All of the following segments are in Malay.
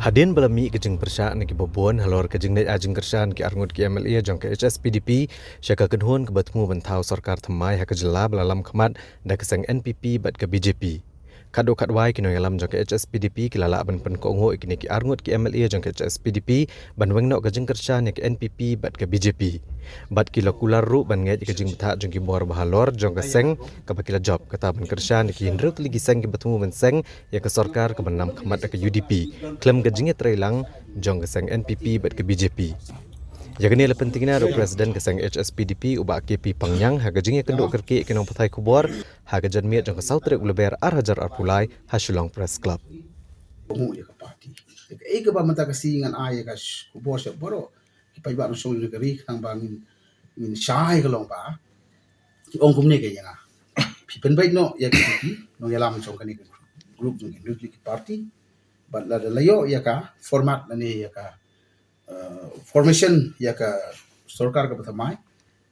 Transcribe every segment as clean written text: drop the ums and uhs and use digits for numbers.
Hadin balami kejeng persya niki bobuan halor kejeng net ajeng kersan ki arngut ki MLA jong ke HSPDP syaka kedhuan ke bertemu bentau sarkar temai hak jela belalam kemat da keseng NPP bat ke BJP. Kado kadwai kino yalam jong ke HSPDP kilala ban pen ko ngo ikini ki arngut ki MLA jong ke HSPDP ban wengno kejeng kersan ki NPP bat ke BJP. Bat kila kular ru ban ngai kejeng betha jong ki bor bahalor jong ke seng ke bakila job kata ban kersan ki hindrut lagi seng ki bertemu ban seng ya ke sarkar ke benam kemat ke UDP. Klaim kejengnya terhilang jong ke seng NPP bat ke BJP. Jagani le pentingnya ro presiden ke seng HSPDP ubak KP Pangyang ha kejengnya kenduk kerki kenong patai kubor ha kejan miat jong ke sautre uleber Hajar Arpulai ha Shillong Press Club. Ungu ya ke parti. Ke ba mata kasi ngan ay ka kubor sa boro. Ki pa ba no so ni kari nang bangin min shai ka long ba. Ki ong kumne ke yana. Pi pen bai no ya ki no ya lam chong kani group jong ki parti. But la layo ya ka format na ni ya ka formation ya ka sarkar ka pathamai.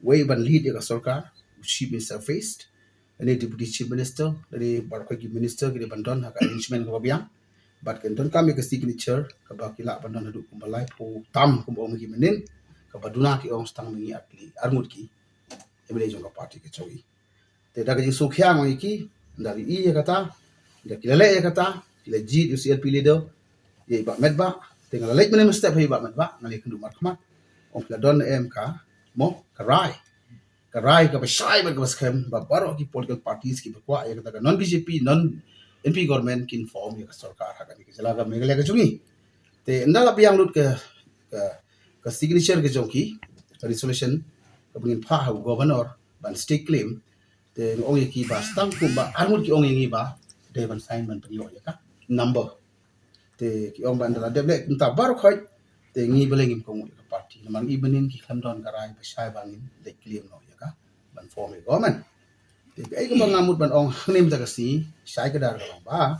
Way ban lead ya ka sarkar. Chief Minister faced. Ani deputy chief minister dari barkai minister ki bandon ha ka arrangement ka biang. But kan don kami ke signature ke bakila bandon hadu kumbalai po tam kumbong gi menin ke baduna ki ong stang mengi akli armut ki emile jong parti ke chawi te daga ji sukhya ngi ki dari i ya kata da kilale ya kata kila ji UCLP leader ye ba medba te ngala lek menin step he ba medba ngali kundu markmat ong kila don MK mo karai ka bashai ba baskem ba baro ki political parties ki bakwa ya kata non BJP non NP government kin form ya sarkar hakan ki jalaga megalaya ka chungi te ndala biang lut ka signature ke jonki resolution ka bungin pha ha governor ban state claim te ong ki ba stang ku ba armut ki ong ngi ba de ban sign ban priyo ya ka number te ki ong ban dala deble kunta bar khoi te ngi beleng im kong ka party man i benin ki khamdon karai ba shai bangin de claim no ya ka ban form government ay ko ngamut ban ong hangnim ta kasi sai ka dar ka ba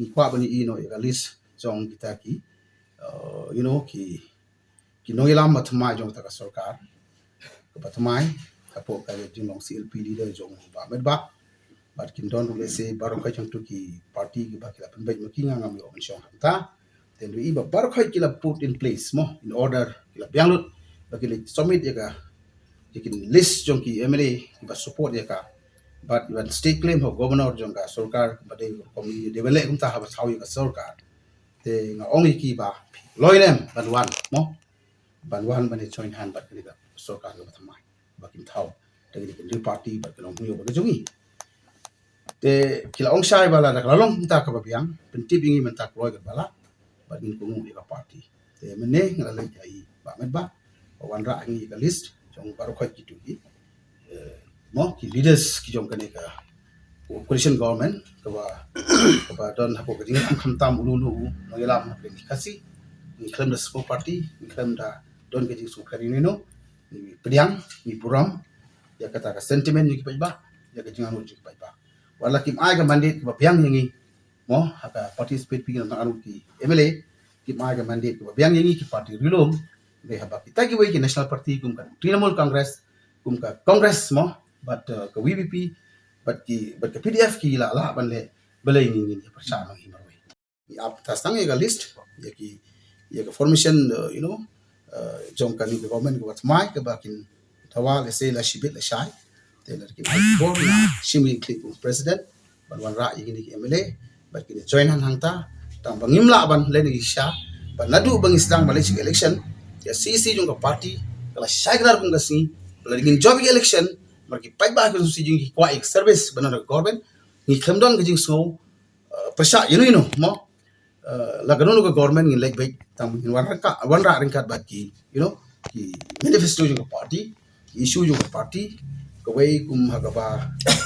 ni kwa bani ino ya list jong kita ki ki no ilam matma jong ta ka sarkar ka patmai ka po ka jong CLP leader jong ba med ba but kin don le se baro ka jong tu ki party ki ba ki la pen bai maki nga ngam yo shong ta then we ba baro ka ki la put in place mo in order ki la biang lut ba ki le submit ya ka ki list jong ki MLA ki ba support ya ka but when state claim ho governor jong ka sarkar bade komi develop kum ta ha sawi ka sarkar te nga ongi ki ba loinem banwan mo banwan bane join hand bat ka sarkar ka thamai bakin thau te ni party bat ka long yo ba jongi te kila ong sai bala ka long ta ka ba biang penti bingi men ta kloi ka bala bakin ko ngi ka party te mene ngala le ai ba met ba wan ra ngi ka list jong baro khoi ki tu ki mo ki leaders ki jom kane ka coalition government ka ba don hapo ka dinga kham tam ululu no yalam na kasi ni klem da small party ni klem da don ke su kari no ni priang ni puram ya kata ka sentiment ni ki ba ya ka jinga no ji ba wala kim ai ka mandate ba piang ngi mo haka participate ping na anu ki MLA kim ai ka mandate ba piang ngi ki party rilom be haba kita ki ki national party kum ka Trinamool Congress kum ka Congress mo but ka VVP but ka PDF ki la ban le belai ni persa mang himar we ni ap tasang ga list ya ka formation jong kan ni government ko mai ka bakin tawal se la shibit la shai te la ki bo na shimi click president ban wan ra yi ni MLA but ki join han hangta tang bangim la ban le ni sha ban nadu bang islang Malaysia election ya CC jong ka party kala shai gar kung gasi la ngin job election marki pai ba ko si jing ki kwa ek service banar government ni khamdon ga jing so prasha mo la ganu ga government ni like bai tam wan ra ringkat ba ki ki manifesto jing party issue jing party ko wai kum ha ga ba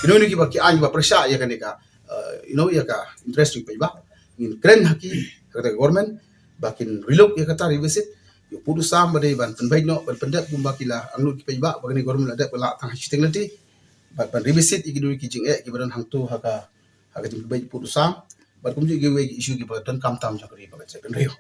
ni ki ba ki an ba prasha ya kan ka ya ka interesting pai ba in kren haki ka government bakin relok ya kata revisit yo pudu sam bade ban penbai no ban pendak kum bakila anglu ki pai ba bagani government ada pela tang chiting lati ban revisit iki dui ki jing ki badan hang tu haka jing bai pudu sam ban kum ji gi issue ki badan kam tam jakri ba che pen reo